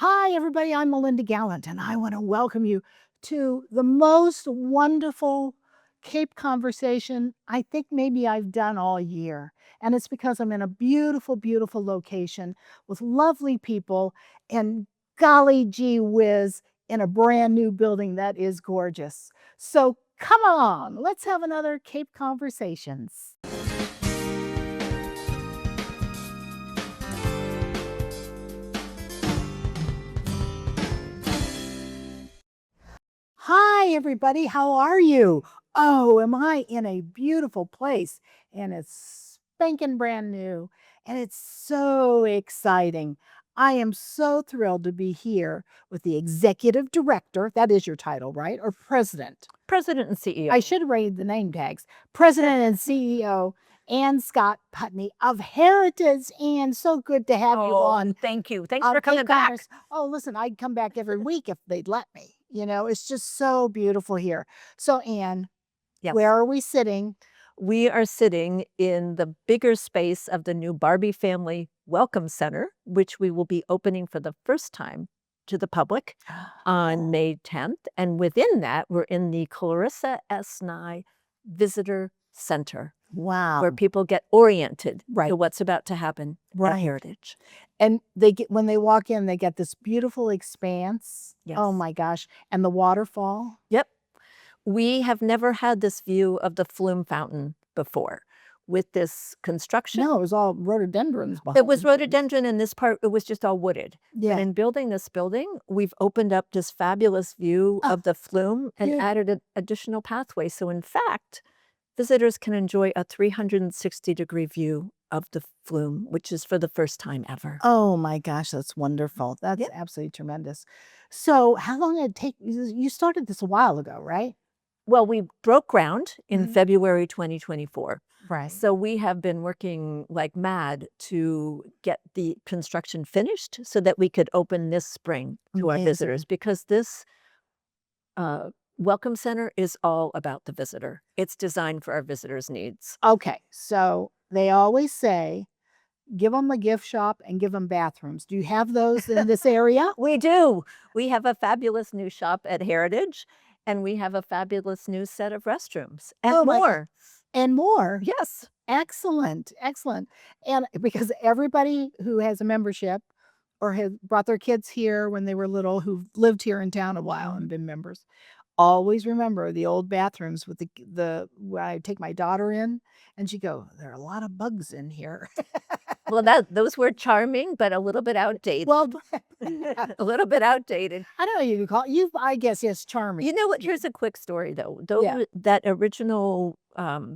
Hi, everybody. I'm Melinda Gallant, and I want to welcome you to the most wonderful Cape conversation I think maybe I've done all year. And it's because I'm in a beautiful, beautiful location with lovely people and golly gee whiz in a brand new building that is gorgeous. So come on, let's have another Cape Conversations. Hi, everybody. How are you? Oh, am I in a beautiful place? And it's spanking brand new. And it's so exciting. I am so thrilled to be here with the executive director. That is your title, right? Or president? President and CEO. I should read the name tags. President and CEO Anne Scott-Putney of Heritage. Anne, so good to have you on. Thank you. Thanks for coming Cape back. Congress. Oh, listen, I'd come back every week if they'd let me. You know, it's just so beautiful here. So, Anne, Yes. where are we sitting? We are sitting in the bigger space of the new Barbey Family Welcome Center, which we will be opening for the first time to the public on May 10th. And within that, we're in the Clarissa S. Nye Visitor Center, Wow. where people get oriented Right. to what's about to happen Right. at Heritage. And they get, when they walk in, they get this beautiful expanse. Yes. Oh my gosh. And the waterfall. Yep. We have never had this view of the Flume Fountain before with this construction. No, it was all rhododendrons behind It was rhododendron, and this part, it was just all wooded. Yeah. And in building this building, we've opened up this fabulous view of the flume and added an additional pathway. So in fact, visitors can enjoy a 360-degree view of the flume, which is for the first time ever. Oh my gosh, that's wonderful. That's absolutely tremendous. So how long did it take? You started this a while ago, right? Well, we broke ground in February 2024. Right. So we have been working like mad to get the construction finished so that we could open this spring to our visitors, because this Welcome Center is all about the visitor. It's designed for our visitors' needs. Okay, so they always say, give them a gift shop and give them bathrooms. Do you have those in this area? We do. We have a fabulous new shop at Heritage, and we have a fabulous new set of restrooms and more. And more. Yes. Excellent, excellent. And because everybody who has a membership or has brought their kids here when they were little, who've lived here in town a while and been members, always remember the old bathrooms with the when I take my daughter in and she go, there are a lot of bugs in here. Well, those were charming, but a little bit outdated. Well, a little bit outdated. I don't know you could call it. You, I guess, yes, charming. You know what? Here's a quick story, though. That original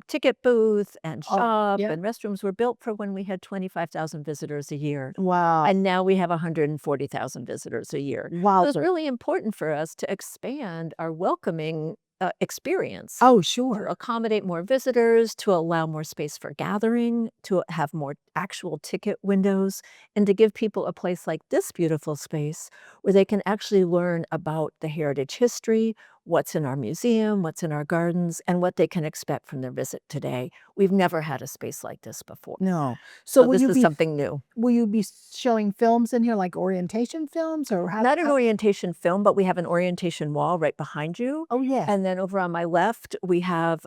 ticket booth and shop and restrooms were built for when we had 25,000 visitors a year. Wow. And now we have 140,000 visitors a year. Wow. So it's really important for us to expand our welcoming experience. Oh, sure. To accommodate more visitors, to allow more space for gathering, to have more actual ticket windows, and to give people a place like this beautiful space where they can actually learn about the heritage history, what's in our museum, what's in our gardens, and what they can expect from their visit today. We've never had a space like this before. No. So this is something new. Will you be showing films in here, like orientation films? Or Not an orientation film, but we have an orientation wall right behind you. Oh, yeah. And then over on my left, we have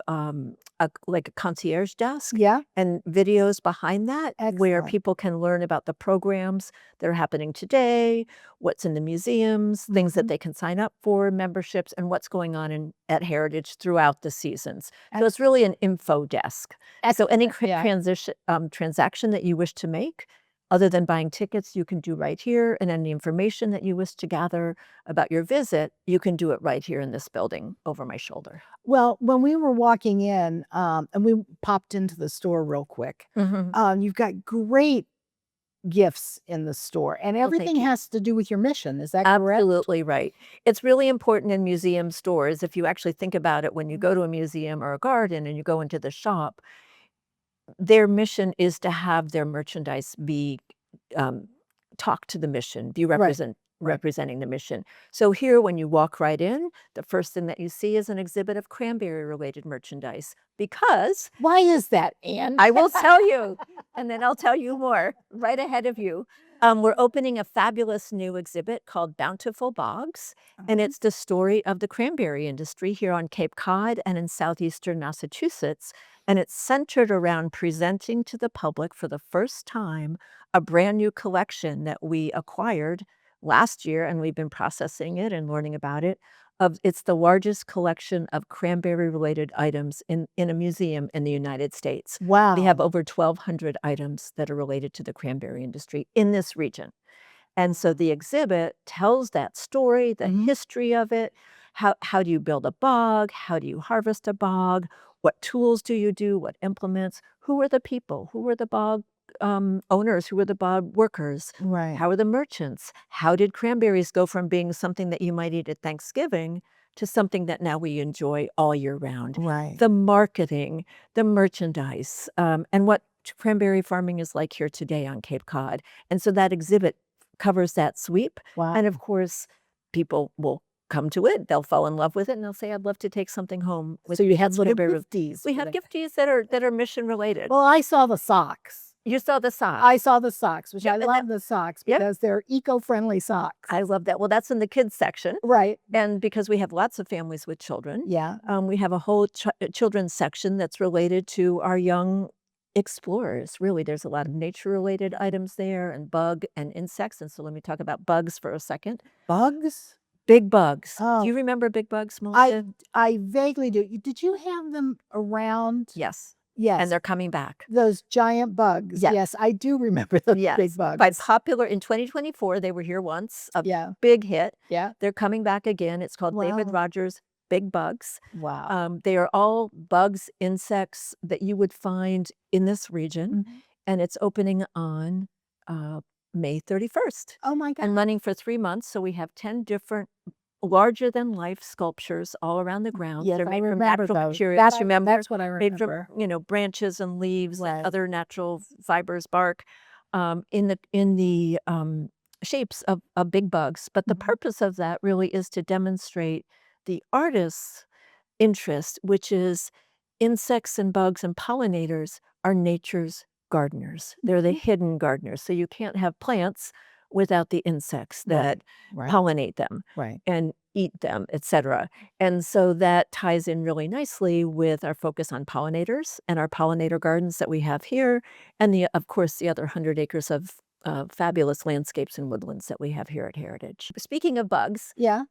like a concierge desk. Yeah. And videos behind that where Excellent. people can learn about the programs that are happening today, what's in the museums, things that they can sign up for, memberships, and what's going on at Heritage throughout the seasons. So it's really an info desk. So any transaction that you wish to make, other than buying tickets, you can do right here. And any information that you wish to gather about your visit, you can do it right here in this building over my shoulder. Well, when we were walking in, and we popped into the store real quick, you've got great gifts in the store, and everything has to do with your mission. Is that correct? Absolutely right. It's really important in museum stores. If you actually think about it, when you go to a museum or a garden and you go into the shop, their mission is to have their merchandise be talk to the mission, be representing the mission. So here, when you walk right in, the first thing that you see is an exhibit of cranberry-related merchandise. Because why is that, Anne? I will tell you, and then I'll tell you more right ahead of you. We're opening a fabulous new exhibit called Bountiful Bogs, and it's the story of the cranberry industry here on Cape Cod and in southeastern Massachusetts. And it's centered around presenting to the public for the first time a brand new collection that we acquired last year, and we've been processing it and learning about it. It's the largest collection of cranberry-related items in a museum in the United States. Wow. We have over 1,200 items that are related to the cranberry industry in this region. And so the exhibit tells that story, the history of it. How do you build a bog? How do you harvest a bog? What tools do you do? What implements? Who are the people? Who are the bog owners? Who are the bog workers? Right. How are the merchants? How did cranberries go from being something that you might eat at Thanksgiving to something that now we enjoy all year round? Right. The marketing, the merchandise, and what cranberry farming is like here today on Cape Cod. And so that exhibit covers that sweep. Wow. And of course, people will come to it, they'll fall in love with it, and they'll say, I'd love to take something home with So you have little cranberry. gifties. We have gifties that are mission related. Well, I saw the socks. You saw the socks. I saw the socks, which Yep, I and love the socks Yep. because they're eco-friendly socks. I love that. Well, that's in the kids section. Right. And because we have lots of families with children, Yeah. we have a whole children's section that's related to our young explorers. Really, there's a lot of nature-related items there and bug and insects. And so let me talk about bugs for a second. Bugs? Big bugs. Oh. Do you remember big bugs, Melinda? I vaguely do. Did you have them around? Yes. Yes. And they're coming back. Those giant bugs. Yes. Yes, I do remember those Yes. big bugs. By popular in 2024, they were here once. A Yeah. big hit. Yeah. They're coming back again. It's called David Wow. Rogers Big Bugs. Wow. They are all bugs, insects that you would find in this region, and it's opening on May 31st Oh my God. and running for 3 months. So we have 10 different larger-than-life sculptures all around the ground. Yes, They're I made from remember natural those. materials. That's what I Made remember. from, branches and leaves Right. and other natural fibers, bark, in the shapes of big bugs. But the purpose of that really is to demonstrate the artist's interest, which is insects and bugs and pollinators are nature's gardeners. They're the hidden gardeners. So you can't have plants without the insects that Right. pollinate them Right. and eat them, etc. And so that ties in really nicely with our focus on pollinators and our pollinator gardens that we have here, and of course, the other 100 acres of fabulous landscapes and woodlands that we have here at Heritage. Speaking of bugs, Yeah.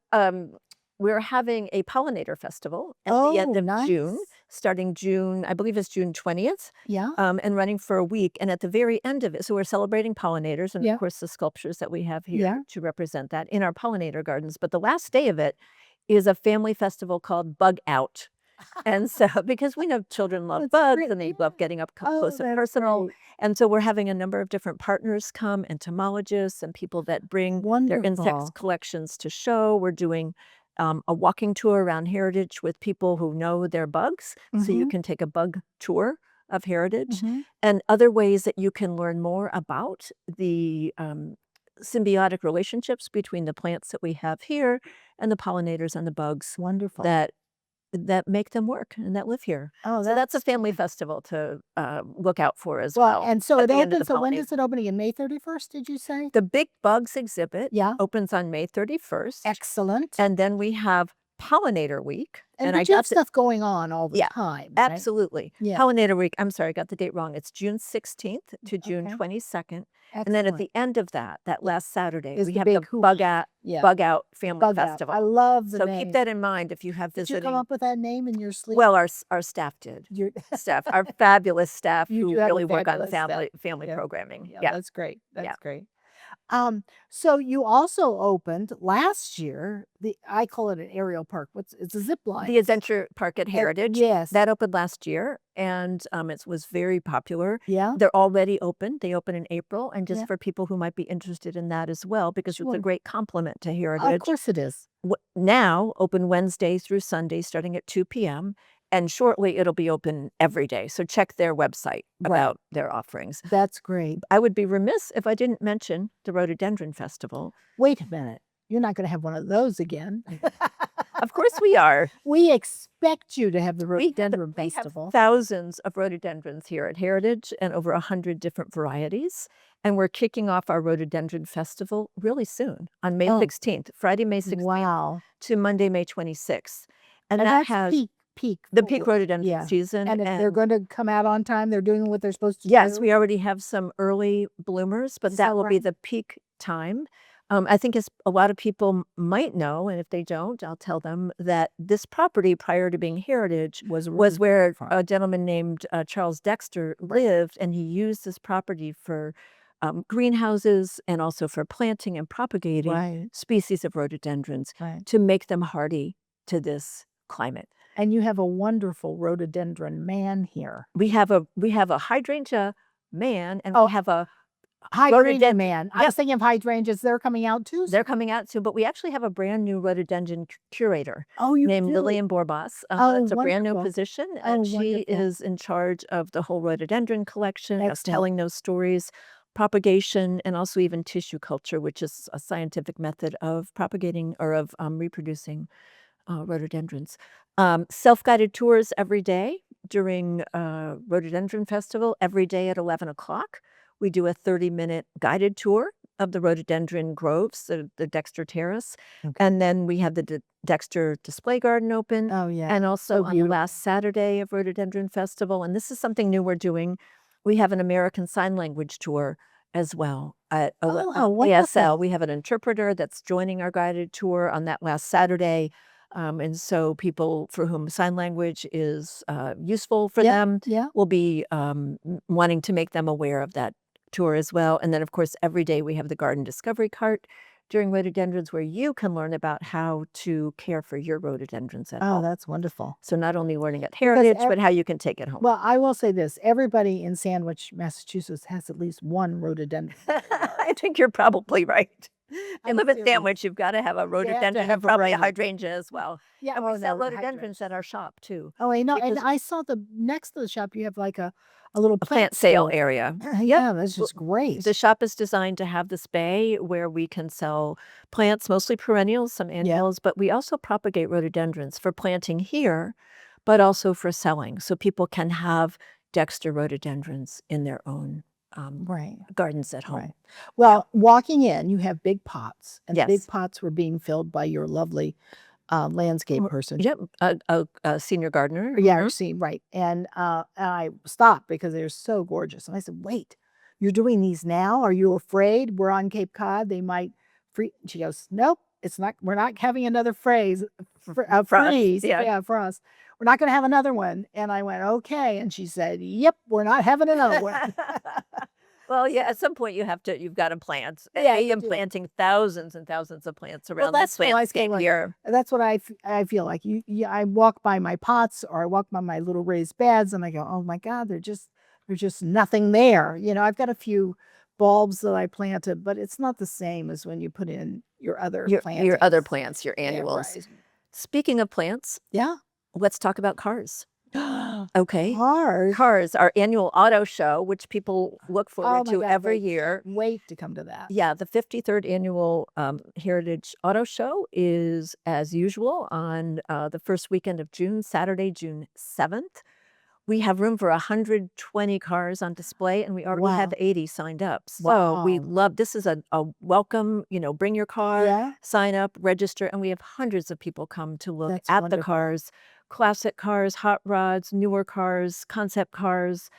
we're having a pollinator festival at the end of June, nice. starting June, I believe it's June 20th, Yeah. and running for a week. And at the very end of it, so we're celebrating pollinators and, Yeah. of course, the sculptures that we have here Yeah. to represent that in our pollinator gardens. But the last day of it is a family festival called Bug Out. And so, because we know children love That's bugs great. and they love getting up Oh, close and that's personal. great. And so we're having a number of different partners come, entomologists and people that bring their insects Wonderful. collections to show. We're doing a walking tour around Heritage with people who know their bugs. So you can take a bug tour of Heritage and other ways that you can learn more about the symbiotic relationships between the plants that we have here and the pollinators and the bugs Wonderful. that make them work and that live here. Oh, So that's a family festival to look out for as well. well. And so at it the end of opens. the So when pollinator. does it open again? May 31st, did you say? The Big Bugs exhibit Yeah. opens on May 31st. Excellent. And then we have Pollinator Week. And I but you got have stuff going on all the Yeah, time, right? absolutely. Yeah. Pollinator Week, I'm sorry, I got the date wrong. It's June 16th to June Okay. 22nd. And then at Excellent. the end of that last Saturday, Is we the have the big hoop. Bug Out Yeah. Family Bug Out. Festival. I love the So name. keep that in mind if you have Did you visiting. come up with that name in your sleep? Well, our staff did. Your Staff, our fabulous staff You who do have a really work on fabulous staff. family Yeah. programming. Yeah, Yeah. that's great. That's Yeah. great. So you also opened last year I call it an aerial park. It's a zip line. The Adventure Park at Heritage. Yes. That opened last year, and it was very popular. Yeah. They're already open. They open in April, and just Yeah. for people who might be interested in that as well, because it's Sure. a great complement to Of Heritage. course it is. Now open Wednesday through Sunday, starting at 2 p.m. And shortly it'll be open every day. So check their website about their offerings. That's great. I would be remiss if I didn't mention the Rhododendron Festival. Wait a minute. You're not going to have one of those again. Of course we are. We expect you to have the We have, Rhododendron we have Festival. thousands of rhododendrons here at Heritage and over 100 different varieties. And we're kicking off our Rhododendron Festival really soon on May 16th, Friday, May 16th Wow. to Monday, May 26th. And that that's has peak. the peak rhododendron Yeah. season. And if they're going to come out on time, they're doing what they're supposed to do. Yes, we already have some early bloomers, but Is that that will be right? the peak time. I think as a lot of people might know, and if they don't, I'll tell them that this property prior to being Heritage was where a gentleman named Charles Dexter lived, and he used this property for greenhouses and also for planting and propagating species of rhododendrons to make them hardy to this climate. And you have a wonderful rhododendron man here. We have a hydrangea man, and we have a hydrangea man. I was thinking of hydrangeas. They're coming out too. They're coming out too, but we actually have a brand new rhododendron curator. You named do? Lillian Borbas. It's a brand new position, and she is in charge of the whole rhododendron collection, of telling those stories, propagation, and also even tissue culture, which is a scientific method of propagating or of reproducing rhododendrons. Self-guided tours every day during Rhododendron Festival, every day at 11 o'clock. We do a 30-minute guided tour of the rhododendron groves, the Dexter Terrace. And then we have the Dexter Display Garden open. And also on the last Saturday of Rhododendron Festival, and this is something new we're doing, we have an American Sign Language tour as well. At ASL, we have an interpreter that's joining our guided tour on that last Saturday. And so people for whom sign language is useful for them will be wanting to make them aware of that tour as well. And then, of course, every day we have the Garden Discovery Cart during rhododendrons where you can learn about how to care for your rhododendrons at home. That's wonderful. So not only learning at Heritage, but how you can take it home. Well, I will say this. Everybody in Sandwich, Massachusetts has at least one rhododendron. I think you're probably right. I live in Sandwich, you've got to have a rhododendron and probably a hydrangea as well. Yeah, and we sell rhododendrons at our shop too. I know. And I saw next to the shop, you have like a little plant sale area. Yeah, that's just great. The shop is designed to have this bay where we can sell plants, mostly perennials, some annuals, but we also propagate rhododendrons for planting here, but also for selling. So people can have Dexter rhododendrons in their own gardens at home. Well, walking in, you have big pots, and the big pots were being filled by your lovely landscape person. Yep, a senior gardener. Yeah, right. And I stopped because they're so gorgeous. And I said, wait, you're doing these now? Are you afraid? We're on Cape Cod. They might freeze. She goes, nope, it's not. We're not having another freeze. Yeah, frost. We're not going to have another one. And I went, okay. And she said, yep, we're not having another one. Well, yeah, at some point you've got to plant. I am planting thousands and thousands of plants around this landscape here. That's what I feel like. I walk by my pots or I walk by my little raised beds and I go, oh my God, there's just nothing there. You know, I've got a few bulbs that I planted, but it's not the same as when you put in your other plants. Your other plants, your annuals. Speaking of plants, let's talk about cars. Okay. Cars, our annual auto show, which people look forward to every year. Wait to come to that. Yeah, the 53rd annual Heritage Auto Show is, as usual, on the first weekend of June, Saturday, June 7th. We have room for 120 cars on display, and we already have 80 signed up. So we love, this is a welcome, bring your car, sign up, register, and we have hundreds of people come to look at the cars. Classic cars, hot rods, newer cars, concept cars.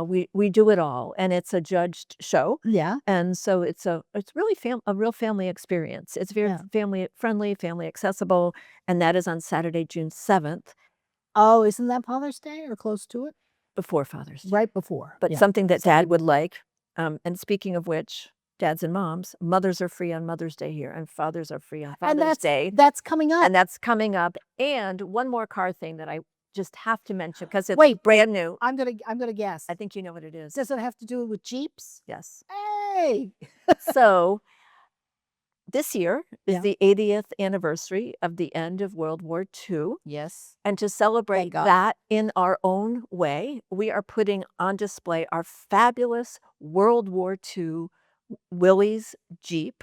We do it all, and it's a judged show. Yeah, and so it's really a real family experience. It's very family friendly, family accessible, and that is on Saturday, June 7th. Oh, isn't that Father's Day or close to it? Before Father's Day, right before, but something that Dad would like. And speaking of which, dads and moms, mothers are free on Mother's Day here, and fathers are free on Father's Day. That's coming up. And that's coming up. And one more car thing that I just have to mention because it's brand new. I'm gonna guess. I think you know what it is. Does it have to do with Jeeps? Yes. Hey. So this year is the 80th anniversary of the end of World War II. Yes. And to celebrate that in our own way, we are putting on display our fabulous World War II Willys Jeep,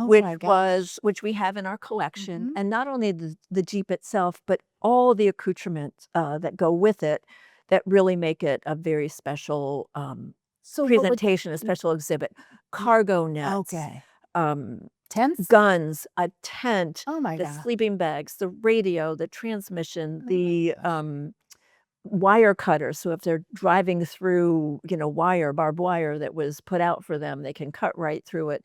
Oh which my gosh. which we have in our collection, Mhm. and not only the Jeep itself, but all the accoutrements that go with it that really make it a very special So what would presentation, a special exhibit. Cargo nets, okay. um, Tents? guns, a tent, Oh my the god. sleeping bags, the radio, the transmission, Oh my the gosh. wire cutter. So if they're driving through, wire, barbed wire that was put out for them, they can cut right through it.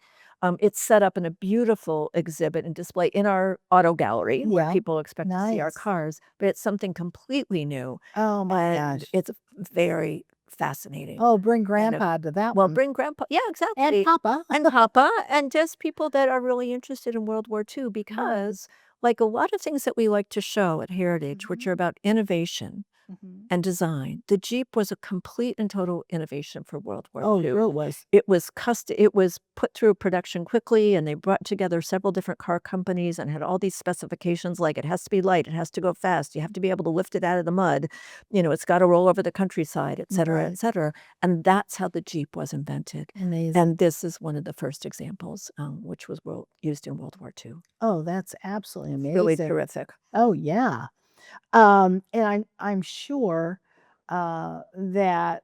It's set up in a beautiful exhibit and display in our auto gallery where Yeah. people expect to see our Nice. cars, but it's something completely new Oh my and gosh. it's very fascinating. Oh, bring And if grandpa to that well, one. bring grandpa, yeah, And exactly, papa. and papa, and just people that are really interested in World War II Right. because, like a lot of things that we like to show at Heritage, which Mhm. are about innovation Mhm. and design, the Jeep was a complete and total innovation for World War Oh, II. sure it was. It was put through production quickly, and they brought together several different car companies and had all these specifications like it has to be light, it has to go fast, you have to be able to lift it out of the mud, it's gotta roll over the countryside, Right. etcetera, and that's how the Jeep was invented, Amazing. and this is one of the first examples, which was used in World War II. Oh, that's absolutely Really amazing. terrific. Oh, yeah. And I'm sure, that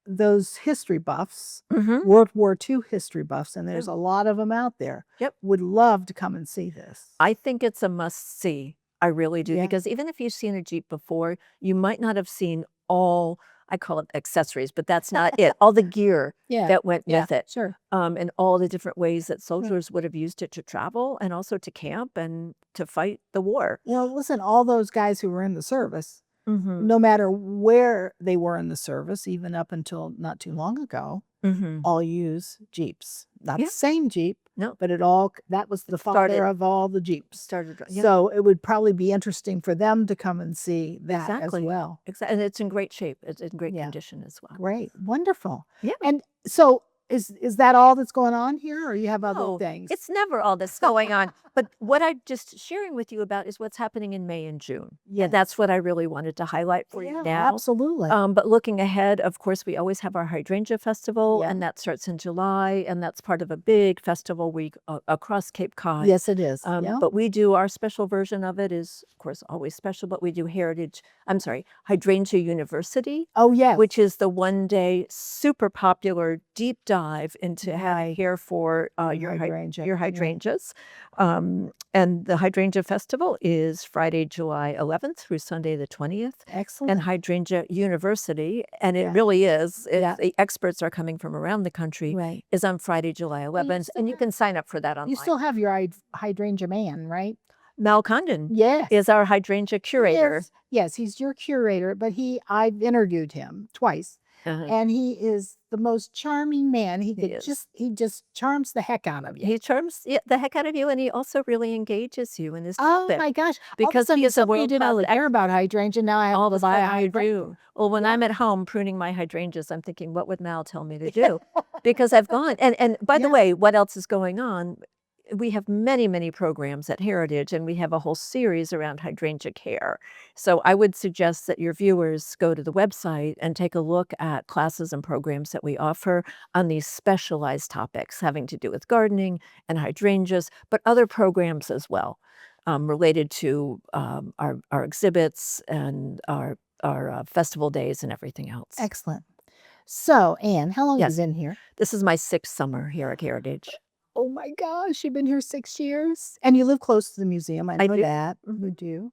those history buffs, Mhm. World War II history buffs, and Yeah. there's a lot of them out there, Yep. would love to come and see this. I think it's a must-see. I really do, Yeah. because even if you've seen a Jeep before, you might not have seen all I call it accessories, but that's not it, all the gear Yeah. that went Yeah. with it, Sure. and all the different ways that Sure. soldiers would have used it to travel and also to camp and to fight the war. Listen, all those guys who were in the service, Mhm. no matter where they were in the service, even up until not too long ago, Mhm. all use Jeeps. Not Yeah. the same Jeep, No. but that was the Started father of all the Jeeps. started yeah. So it would probably be interesting for them to come and see that as Exactly. well. And it's in great shape. It's in great Yeah. condition as well. Great. Wonderful. Yeah. And so is that all that's going on here, or you have other No, things? it's never all this going on. But what I'm just sharing with you about is what's happening in May and June. Yes. And that's what I really wanted to highlight for you Yeah, now. absolutely. But looking ahead, of course, we always have our Hydrangea Festival, Yeah. and that starts in July, and that's part of a big festival week across Cape Cod. Yes, it is. Yeah. But we do our special version of it is, of course, always special, but we do Hydrangea University, Oh, yes. which is the one-day super popular deep dive into how to Right. care for your Hydrangea. Yeah. hydrangeas. And the Hydrangea Festival is Friday, July 11th through Sunday the 20th. Excellent. And Hydrangea University, and it Yeah. really is, Yeah. the experts are coming from around the country, Right. is on Friday, July 11th, still and you have- can sign up for that online. You still have your hydrangea man, right? Mal Condon Yes. is our hydrangea curator. Yes, he's your curator, but I've interviewed him twice, Uh-huh. and he is the most charming man. He is. just charms the heck out of you. He charms the heck out of you, and he also really engages you in his Oh topic. my gosh. Because he is a something you didn't world-class really care about hydrangea, now I have all to of a buy a sudden I hydrangea. do. Well, when I'm at home pruning my hydrangeas, I'm thinking, what would Mal tell me to do? Because I've gone and by the Yeah. way, what else is going on? We have many, many programs at Heritage, and we have a whole series around hydrangea care. So I would suggest that your viewers go to the website and take a look at classes and programs that we offer on these specialized topics having to do with gardening and hydrangeas, but other programs as well, related to our exhibits and our festival days and everything else. Excellent. So, Anne, how long have Yes. you been here? This is my 6th summer here at Heritage. Oh my gosh, you've been here 6 years? And you live close to the museum, I know do. that. Mhm. You do.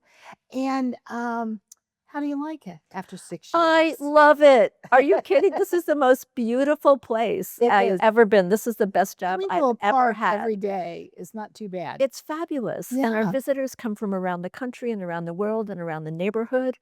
And, how do you like it after 6 I years? love it. Are you kidding? This is the most beautiful place It I've is. ever been. This is the best job Coming I've to a ever park had. every day is not too bad. It's fabulous. And our Yeah. visitors come from around the country and around the world and around the neighborhood.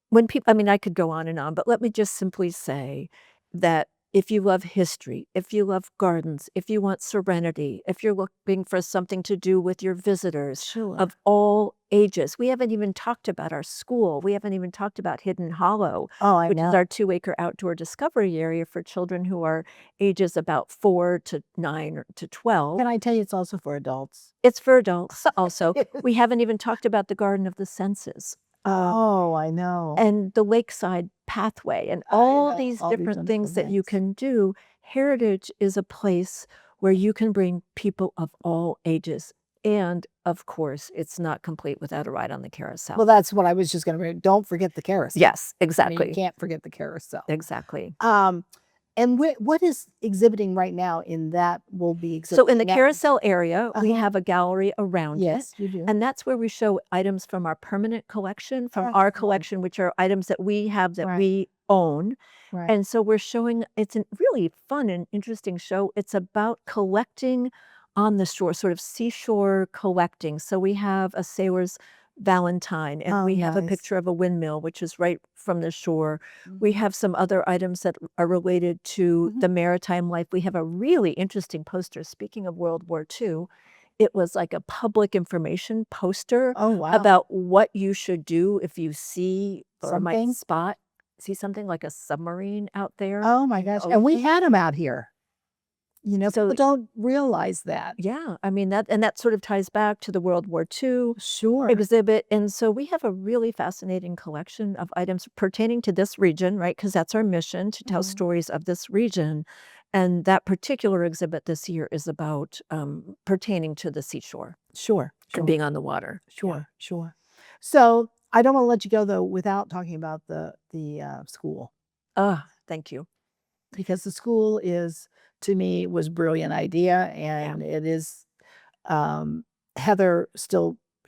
When people, I mean, I could go on, but let me just simply say that if you love history, if you love gardens, if you want serenity, if you're looking for something to do with your visitors Sure. of all ages, we haven't even talked about our school. We haven't even talked about Hidden Hollow, Oh, I which is know. our 2-acre outdoor discovery area for children who are ages about 4 to 9 or to 12. Can I tell you it's also for adults? It's for adults also. We haven't even talked about the Garden of the Senses. Oh, I know. And the lakeside pathway and I all know, these all these different wonderful things that you things. can do. Heritage is a place where you can bring people of all ages. And of course, it's not complete without a ride on the carousel. Well, that's what I was just going to bring. Don't forget the carousel. Yes, I mean, exactly. you can't forget the carousel. Exactly. And what is exhibiting right now in that will be exhibiting? So in the carousel area, we Uh-huh. have a gallery around it. Yes, you do. And that's where we show items from our permanent collection, from Oh, our collection, which are items that we have that Right. we own. Right. And so we're showing, it's a really fun and interesting show. It's about collecting on the shore, sort of seashore collecting. So we have a sailor's Valentine, and Oh, we have a nice. picture of a windmill, which is right from the shore. We have some other items that are related to the maritime life. We have a really interesting poster. Speaking of World War II, it was like a public information poster Oh, wow. about what you should do if you see or might Something? see something like a submarine out there. Oh my in the gosh. And we ocean. had them out here. You know, So people don't realize that. Yeah, I mean that sort of ties back to the World War II Sure. exhibit. And so we have a really fascinating collection of items pertaining to this region, right? Because that's our mission, to tell stories of this region. And that particular exhibit this year is about pertaining to the seashore Sure. and being on the water. Sure. Sure. So I don't want to let you go though without talking about the school, Thank you. because the school is, to me, was a brilliant idea, and it is Heather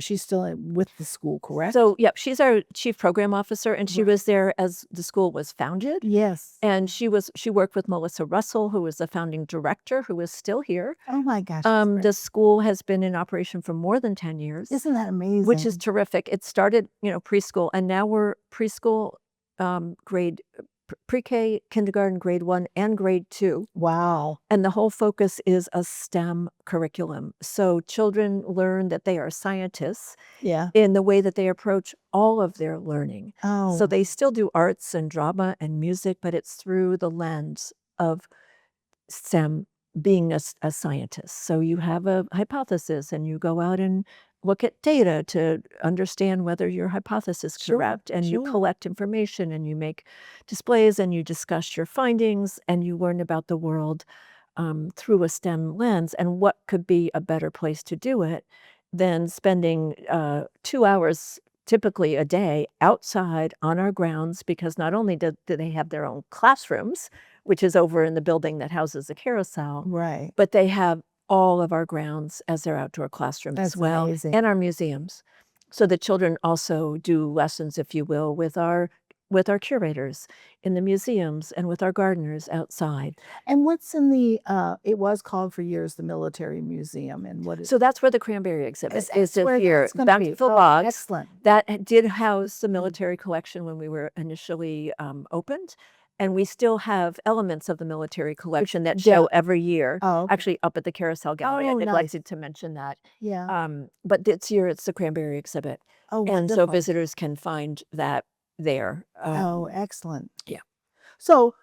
she's still with the school, correct? So, yep, she's our chief program officer, and she was there as the school was founded. Yes. And she worked with Melissa Russell, who was the founding director, who is still here. Oh my gosh. that's great. The school has been in operation for more than 10 years, Isn't that amazing? which is terrific. It started, preschool, and now we're preschool, grade pre-K, kindergarten, grade 1, and grade 2. Wow. And the whole focus is a STEM curriculum. So children learn that they are scientists Yeah. in the way that they approach all of their learning. Oh. So they still do arts and drama and music, but it's through the lens of STEM, being a scientist. So you have a hypothesis and you go out and look at data to understand whether your hypothesis is correct, and you collect information and you make displays and you discuss your findings and you learn about the world through a STEM lens. And what could be a better place to do it than spending 2 hours typically a day outside on our grounds, because not only do they have their own classrooms, which is over in the building that houses the carousel, Right. but they have all of our grounds as their outdoor classrooms as well, amazing. and our museums. So the children also do lessons, if you will, with our curators in the museums and with our gardeners outside. And what's in the it was called for years the Military Museum, and what is So that's where the cranberry exhibit is that's this where year. that's gonna be? Bountiful Oh, Bogs. excellent. That did house the military collection when we were initially opened. And we still have elements of the military collection that show every year, Oh, okay. actually up at the Carousel Gallery. I Oh, nice. neglected to mention that. Yeah. But this year it's the cranberry exhibit. Oh, And so wonderful. visitors can find that there. Oh, excellent. Yeah. So,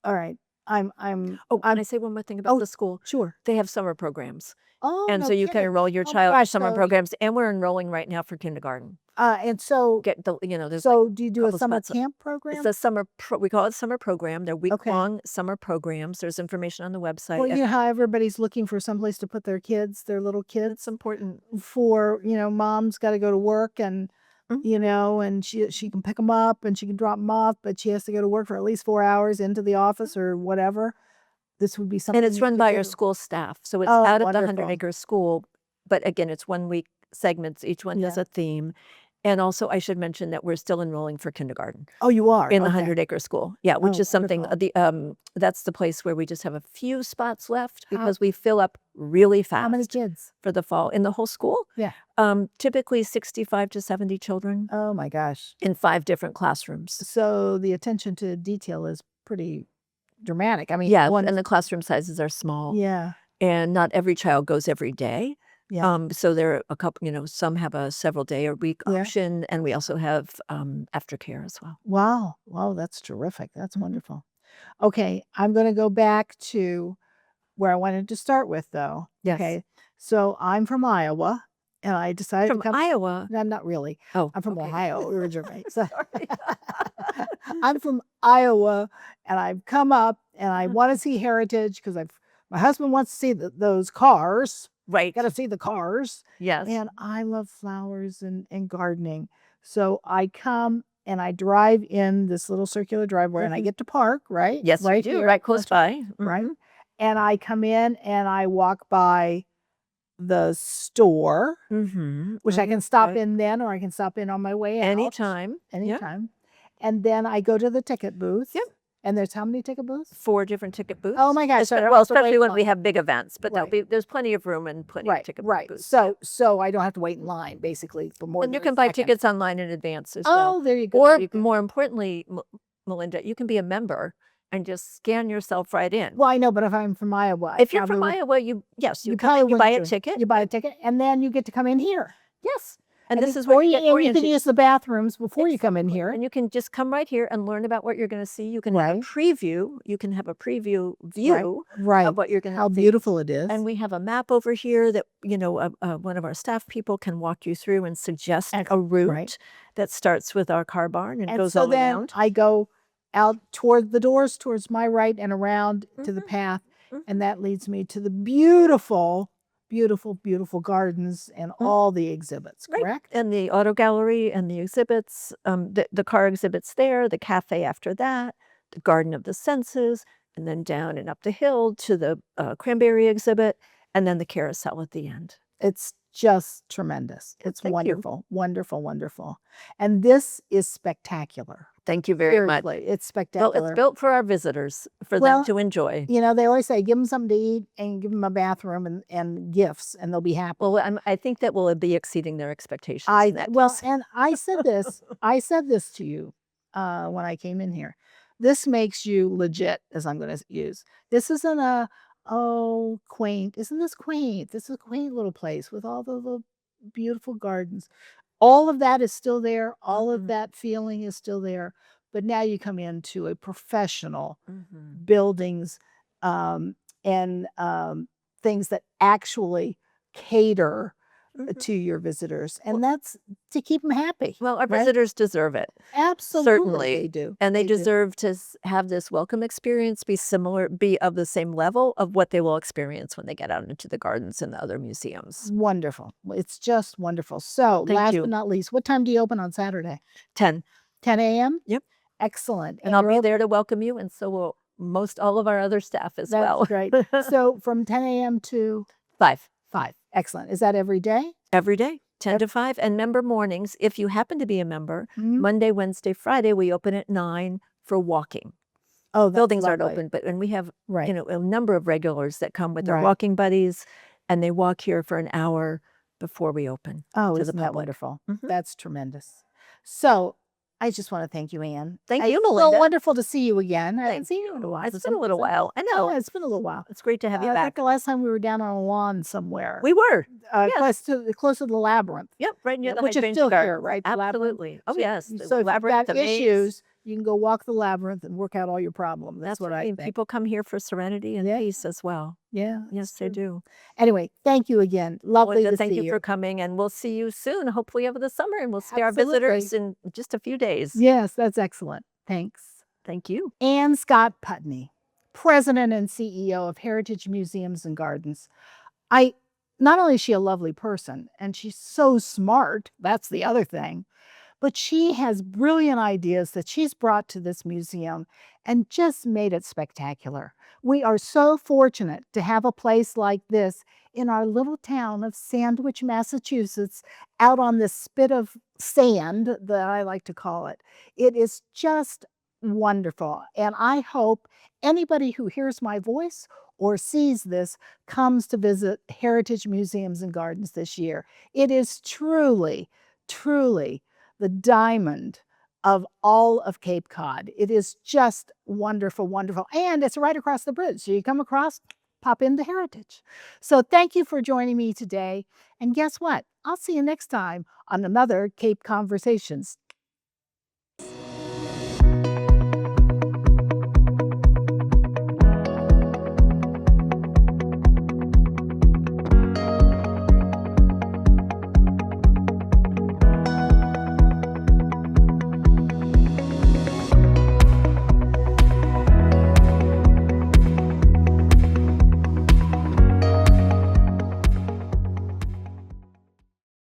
all right. I'm Can I say one more thing about the school? Sure. They have summer programs. Oh, And no so you can kidding. enroll your Oh my child in gosh, summer so programs. And we're enrolling right now for kindergarten. and so Get the, there's so do you do a couple summer spots. camp It's program? a summer, we call it summer program. They're week-long summer programs. There's information on the website. Well, you know how everybody's looking for someplace to put their kids, their little kids, It's important. for, mom's got to go to work, and and she can pick them up and she can drop them off, but she has to go to work for at least 4 hours into the office or whatever. This would be something. And it's you run could by do. our school staff. So it's Oh, out at the wonderful. 100-acre school. But again, it's 1 week segments. Each one has Yeah. a theme. And also, I should mention that we're still enrolling for kindergarten Oh, you are? in the Okay. 100-acre school. Yeah, which Oh, is something, wonderful. that's the place where we just have a few spots left because we fill up really How many fast kids? for the fall. In the whole school, Yeah. typically 65 to 70 children Oh my gosh. in 5 different classrooms. So the attention to detail is pretty dramatic. I mean, Yeah, and the classroom sizes are small. yeah. And not every child goes every day. Yeah. So there are a couple, some have a several day or week Yeah. option, and we also have aftercare as well. Wow. Wow, that's terrific. That's wonderful. Okay, I'm going to go back to where I wanted to start with, though. Yes. Okay. So I'm from Iowa, and I decided From to come. Iowa. No, not really. Oh, I'm from okay. Ohio originally. So Sorry. I'm from Iowa, and I've come up, and I want to see heritage because I've My husband wants to see those cars. Right. Got to see the cars. Yes. And I love flowers and gardening. So I come and I drive in this little circular driveway and I get to park, right? Yes, right you do. here. Right close by. Right. Mhm. And I come in and I walk by the store, which I can stop in then, or I can stop in on my way out. Anytime. Yep. Anytime. And then I go to the ticket booth. Yep. And there's how many ticket booths? 4 different ticket booths. Oh my gosh. Well, especially when we have big events, but Right. there's plenty of room and plenty of ticket Right. booths. So I don't have to wait in line basically for more And than you a can buy second. tickets online in advance as well. Oh, there you go. Or there you go. more importantly, Melinda, you can be a member and just scan yourself right in. Well, I know, but if I'm from Iowa, If you're from Iowa, you come in, you probably buy a wouldn't do it. ticket. You buy a ticket, and then you get to come in here. Yes. And this is where where you get you can oriented. use the bathrooms before you come in here. And you can just come right here and learn about what you're going to see. You can have a Right. preview. You can have a preview view Right. of what you're going to see. How beautiful it is. And we have a map over here that, one of our staff people can walk you through and suggest a route that starts with our car barn and goes so all then around. I go out toward the doors, towards my right, and around to the path, and that leads me to the beautiful, beautiful, beautiful gardens and all the exhibits, correct? And the auto gallery and the exhibits, the car exhibits there, the cafe after that, the Garden of the Senses, and then down and up the hill to the cranberry exhibit, and then the carousel at the end. It's just tremendous. It's Thank you. wonderful, wonderful, wonderful. And this is spectacular. Thank you very much. Seriously, it's spectacular. Well, it's built for our visitors, for them to enjoy. You know, they always say, give them something to eat and give them a bathroom and gifts, and they'll be happy. Well, I think that will be exceeding their expectations. And I said this to you when I came in here. This makes you legit, as I'm going to use. This isn't quaint. Isn't this quaint? This is a quaint little place with all the little beautiful gardens. All of that is still there. All of that feeling is still there. But now you come into a professional buildings and things that actually cater to your visitors. And that's to keep them happy. Well, our visitors deserve it. Absolutely. Certainly. They do. And they deserve to have this welcome experience be of the same level of what they will experience when they get out into the gardens and the other museums. Wonderful. It's just wonderful. So last but not least, what time do you open on Saturday? 10. 10 a.m.? Yep. Excellent. And I'll be there to welcome you, and so will most all of our other staff as well. That's great. So from 10 a.m. to 5. 5. Excellent. Is that every day? Every day, 10 to 5. And member mornings, if you happen to be a member, Monday, Wednesday, Friday, we open at 9 for walking. Oh, that's buildings aren't lovely. open, and we have a number of regulars that come with their walking buddies, and they walk here for an hour before we open. Oh, to isn't the that public. wonderful? That's tremendous. So I just want to thank you, Anne. Thank you, It's Melinda. so wonderful to see you again. I haven't seen you in a while. It's been a little while. I know. Yeah, it's been a little while. It's great to have you I back. think the last time we were down on a lawn somewhere. We were. Close to the labyrinth. Yep, right near the which is Hydrangea still here, Garden. right? The labyrinth. Absolutely. Oh, yes. The So if you've labyrinth, got the maze. issues, you can go walk the labyrinth and work out all your problems. That's what I think. People come here for serenity and peace as well. Yeah. Yes, they do. Anyway, thank you again. Lovely to see you. Thank you for coming, and we'll see you soon, hopefully over the summer, and we'll see our Absolutely. visitors in just a few days. Yes, that's excellent. Thanks. Thank you. Anne Scott-Putney, President and CEO of Heritage Museums and Gardens. Not only is she a lovely person, and she's so smart, that's the other thing, but she has brilliant ideas that she's brought to this museum and just made it spectacular. We are so fortunate to have a place like this in our little town of Sandwich, Massachusetts, out on this spit of sand that I like to call it. It is just wonderful. And I hope anybody who hears my voice or sees this comes to visit Heritage Museums and Gardens this year. It is truly, truly the diamond of all of Cape Cod. It is just wonderful, wonderful. And it's right across the bridge. So you come across, pop into Heritage. So thank you for joining me today. And guess what? I'll see you next time on another Cape Conversations.